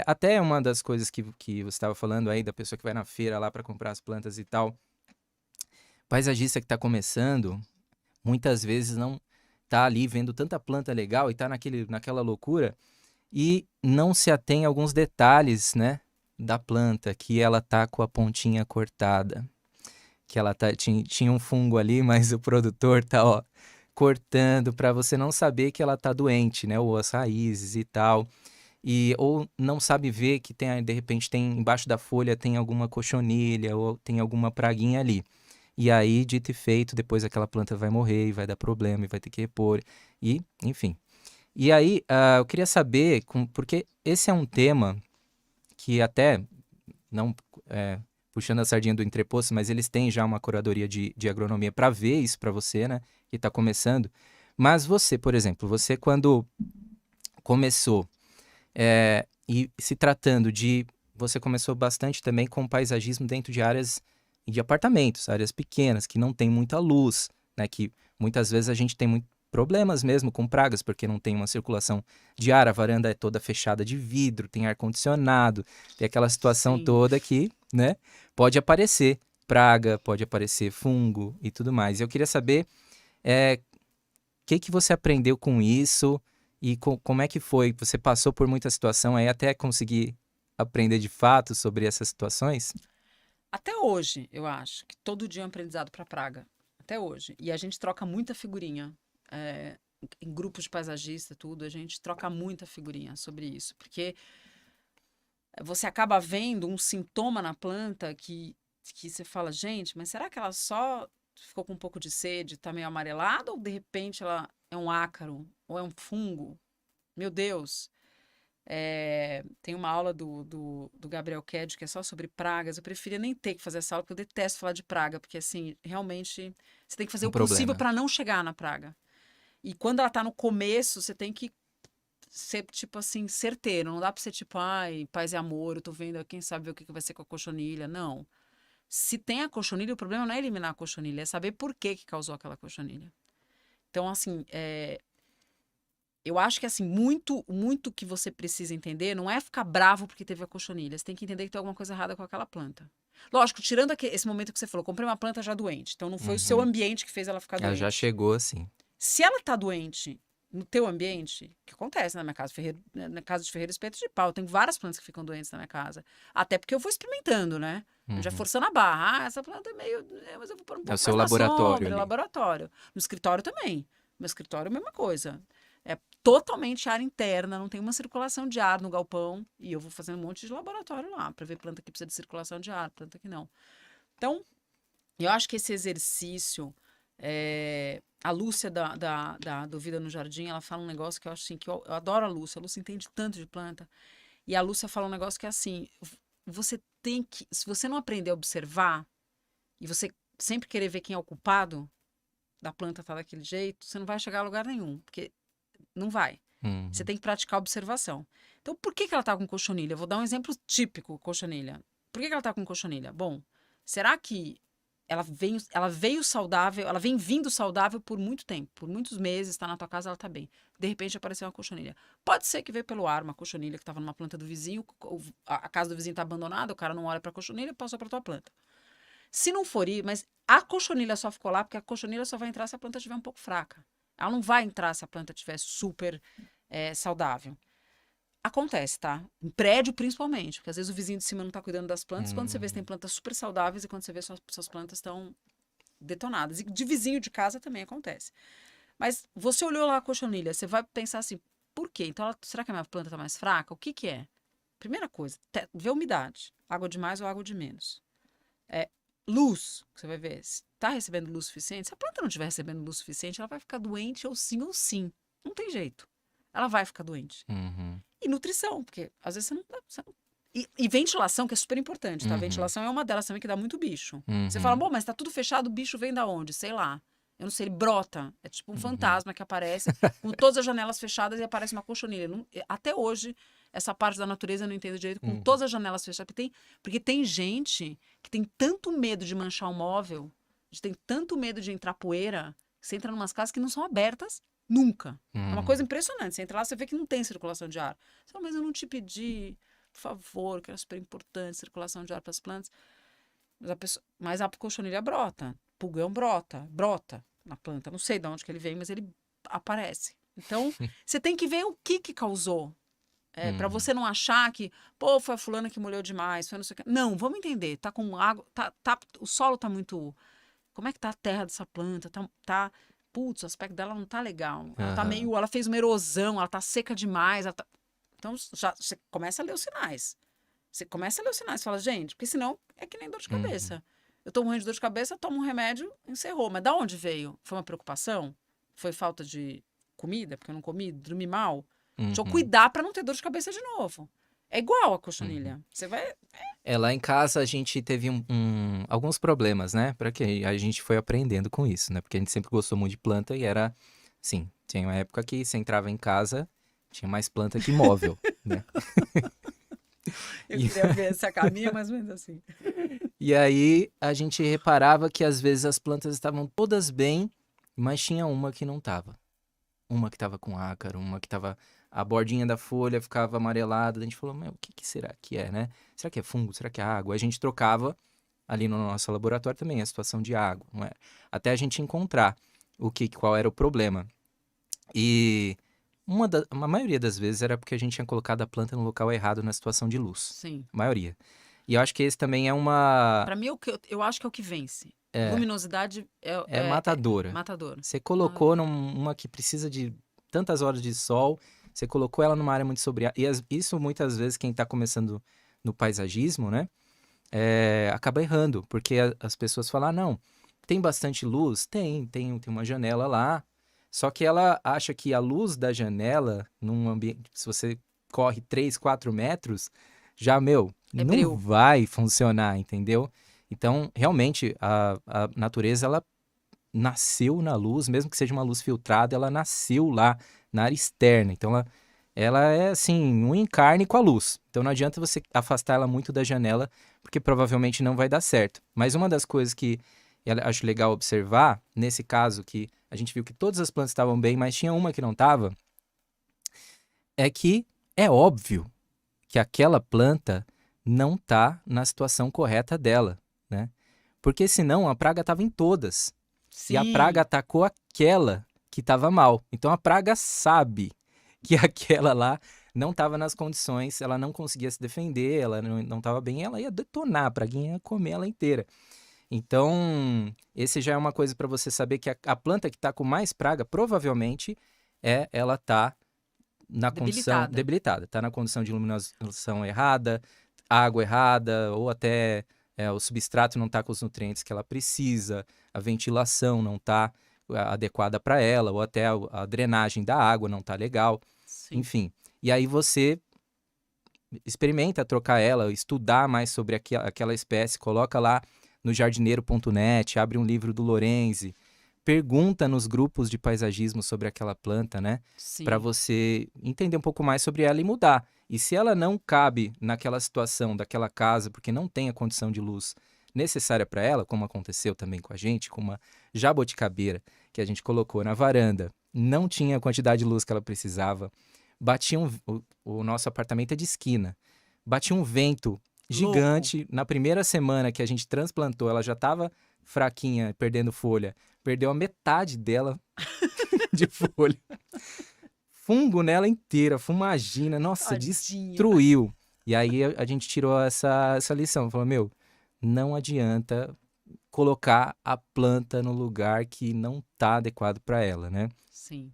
Até uma das coisas que você estava falando aí, da pessoa que vai na feira lá para comprar as plantas e tal, paisagista que está começando, muitas vezes não tá ali vendo tanta planta legal e tá naquela loucura e não se atém a alguns detalhes, né, da planta, que ela tá com a pontinha cortada, que ela tinha um fungo ali, mas o produtor tá, ó, cortando para você não saber que ela tá doente, né, ou as raízes e tal. Ou não sabe ver que de repente tem embaixo da folha tem alguma cochonilha ou tem alguma praguinha ali. E aí, dito e feito, depois aquela planta vai morrer e vai dar problema e vai ter que repor. E, enfim. E aí, eu queria saber, porque esse é um tema que até, não puxando a sardinha do entreposto, mas eles têm já uma curadoria de agronomia para ver isso para você, né? Que está começando. Mas você, por exemplo, você quando começou, e se tratando de... Você começou bastante também com paisagismo dentro de áreas de apartamentos, áreas pequenas, que não tem muita luz, né? Que muitas vezes a gente tem problemas mesmo com pragas, porque não tem uma circulação de ar, a varanda é toda fechada de vidro, tem ar-condicionado, tem aquela situação Sim. toda que, né? Pode aparecer praga, pode aparecer fungo e tudo mais. Eu queria saber que você aprendeu com isso e como é que foi? Você passou por muita situação aí até conseguir aprender de fato sobre essas situações? Até hoje, eu acho que todo dia é um aprendizado para praga. Até hoje. E a gente troca muita figurinha. é, em grupos de paisagista, tudo, a gente troca muita figurinha sobre isso. Porque você acaba vendo um sintoma na planta que você fala, gente, mas será que ela só ficou com um pouco de sede, tá meio amarelada, ou de repente ela é um ácaro, ou é um fungo? Meu Deus. Tem uma aula do Gabriel Ked que é só sobre pragas. Eu preferia nem ter que fazer essa aula, porque eu detesto falar de praga, porque assim, realmente você tem que fazer Um o possível problema. para não chegar na praga. E quando ela tá no começo, você tem que ser, tipo assim, certeiro. Não dá pra ser tipo, ai, paz e amor, eu tô vendo, quem sabe o que vai ser com a cochonilha. Não. Se tem a cochonilha, o problema não é eliminar a cochonilha, é saber por que causou aquela cochonilha. Então, assim, eu acho que assim, muito que você precisa entender não é ficar bravo porque teve a cochonilha. Você tem que entender que tem alguma coisa errada com aquela planta. Lógico, tirando esse momento que você falou, comprei uma planta já doente. Então não foi o seu Uhum. ambiente que fez ela ficar Ela já doente. chegou assim. Se ela tá doente no teu ambiente, que acontece na minha casa, na casa de ferreiro, espeto de pau. Eu tenho várias plantas que ficam doentes na minha casa. Até porque eu vou experimentando, né? Eu já Uhum. forçando a barra. Ah, essa planta é meio. Mas eu vou pôr um É o pouco seu mais na laboratório sombra, ali. laboratório. No escritório também. No escritório, mesma coisa. É totalmente ar interna, não tem uma circulação de ar no galpão. E eu vou fazendo um monte de laboratório lá, para ver planta que precisa de circulação de ar, planta que não. Então, eu acho que esse exercício. A Lúcia do Vida no Jardim, ela fala um negócio que eu acho assim, que eu adoro a Lúcia. A Lúcia entende tanto de planta. E a Lúcia fala um negócio que é assim: você tem que. Se você não aprender a observar, e você sempre querer ver quem é o culpado da planta estar daquele jeito, você não vai chegar a lugar nenhum. Porque não vai. Você Uhum. tem que praticar a observação. Então, por que ela está com cochonilha? Eu vou dar um exemplo típico, cochonilha. Por que ela está com cochonilha? Bom, será que ela veio saudável, ela vem vindo saudável por muito tempo, por muitos meses, está na tua casa, ela está bem. De repente apareceu uma cochonilha. Pode ser que veio pelo ar uma cochonilha que estava numa planta do vizinho, a casa do vizinho está abandonada, o cara não olha para a cochonilha e passou para tua planta. Se não for ir, mas a cochonilha só ficou lá porque a cochonilha só vai entrar se a planta estiver um pouco fraca. Ela não vai entrar se a planta estiver super saudável. Acontece, tá? Em prédio, principalmente, porque às vezes o vizinho de cima não tá cuidando das plantas. Quando você vê, você tem Uhum. plantas super saudáveis e quando você vê, suas plantas estão detonadas. E de vizinho de casa também acontece. Mas você olhou lá a cochonilha, você vai pensar assim, por quê? Então, será que a minha planta tá mais fraca? O que que é? Primeira coisa, vê a umidade. Água de mais ou água de menos. Luz, você vai ver, se tá recebendo luz suficiente. Se a planta não estiver recebendo luz suficiente, ela vai ficar doente ou sim ou sim. Não tem jeito. Ela vai ficar doente. Uhum. E nutrição, porque às vezes você não. E ventilação, que é super importante, tá? Uhum. Ventilação é uma delas também que dá muito bicho. Você fala, Uhum. bom, mas tá tudo fechado, o bicho vem da onde? Sei lá. Eu não sei, ele brota. É tipo um Uhum. fantasma que aparece com todas as janelas fechadas e aparece uma cochonilha. Até hoje, essa parte da natureza eu não entendo direito, com Uhum. todas as janelas fechadas. Porque tem gente que tem tanto medo de manchar o móvel, tem tanto medo de entrar poeira, que você entra em umas casas que não são abertas nunca. É uma coisa Uhum. impressionante. Você entra lá, você vê que não tem circulação de ar. Você fala, mas eu não te pedi. por favor, que era super importante, circulação de ar para as plantas. Mas a cochonilha brota, pulgão brota na planta. Não sei de onde que ele vem, mas ele aparece. Então, você tem que ver o que causou. Para você não achar que, pô, foi a fulana que molhou demais, foi não sei o que. Não, vamos entender. Tá com água, o solo tá muito. Como é que tá a terra dessa planta? Putz, o aspecto dela não tá legal. Ela tá meio. Ela fez uma erosão, ela tá seca demais. Então, já, você começa a ler os sinais. Você começa a ler os sinais, fala, gente, porque senão é que nem dor de cabeça. Eu tô morrendo de dor de cabeça, tomo um remédio, encerrou. Mas da onde veio? Foi uma preocupação? Foi falta de comida, porque eu não comi, dormi mal? Deixa eu cuidar pra não ter dor de cabeça de novo. É igual a cochonilha. Você vai. Lá em casa a gente teve alguns problemas, né? Para que a gente foi aprendendo com isso, né? Porque a gente sempre gostou muito de planta e era, sim, tinha uma época que você entrava em casa, tinha mais planta que móvel, né? Eu queria ver essa caminha mais ou menos assim. E aí a gente reparava que às vezes as plantas estavam todas bem, mas tinha uma que não tava. Uma que tava com ácaro, uma que tava... A bordinha da folha ficava amarelada. A gente falou, meu, o que será que é, né? Será que é fungo? Será que é água? A gente trocava ali no nosso laboratório também a situação de água, não é? Até a gente encontrar qual era o problema. E a maioria das vezes era porque a gente tinha colocado a planta no local errado na situação de luz. Sim. A maioria. E eu acho que esse também é uma... Pra mim, eu acho que é o que vence. Luminosidade É matadora. matadora. Você colocou numa que precisa de tantas horas de sol, você colocou ela numa área muito sombreada. E isso muitas vezes quem está começando no paisagismo, né, acaba errando, porque as pessoas falam, não, tem bastante luz? Tem uma janela lá, só que ela acha que a luz da janela, num ambiente, se você corre 3, 4 metros, já, não breu. vai funcionar, entendeu? Então, realmente, a natureza, ela nasceu na luz, mesmo que seja uma luz filtrada, ela nasceu lá na área externa. Então, ela é, assim, um encarne com a luz. Então, não adianta você afastar ela muito da janela, porque provavelmente não vai dar certo. Mas uma das coisas que eu acho legal observar, nesse caso que a gente viu que todas as plantas estavam bem, mas tinha uma que não estava, é que é óbvio que aquela planta não está na situação correta dela, né? Porque senão a praga estava em todas. Sim. E a praga atacou aquela que estava mal. Então a praga sabe que aquela lá não estava nas condições, ela não conseguia se defender, ela não estava bem, ela ia detonar, a praguinha ia comer ela inteira. Então, esse já é uma coisa para você saber que a planta que está com mais praga, provavelmente, ela está na condição debilitada, está na condição de iluminação errada, água errada, ou até o substrato não está com os nutrientes que ela precisa, a ventilação não está adequada para ela, ou até a drenagem da água não está legal. Sim. Enfim. E aí você experimenta trocar ela, estudar mais sobre aquela espécie, coloca lá no jardineiro.net, abre um livro do Lorenzi, pergunta nos grupos de paisagismo sobre aquela planta, né? Para você entender um pouco mais sobre ela e mudar. E se ela não cabe naquela situação daquela casa, porque não tem a condição de luz necessária para ela, como aconteceu também com a gente, com uma jabuticabeira que a gente colocou na varanda, não tinha a quantidade de luz que ela precisava, o nosso apartamento é de esquina, batia um vento gigante. Na primeira semana que a gente transplantou, ela já estava fraquinha, perdendo folha, perdeu a metade dela de folha. Fungo nela inteira, fumagina, nossa, destruiu. E aí a gente tirou essa lição, falou, não adianta colocar a planta no lugar que não tá adequado para ela, né? Sim.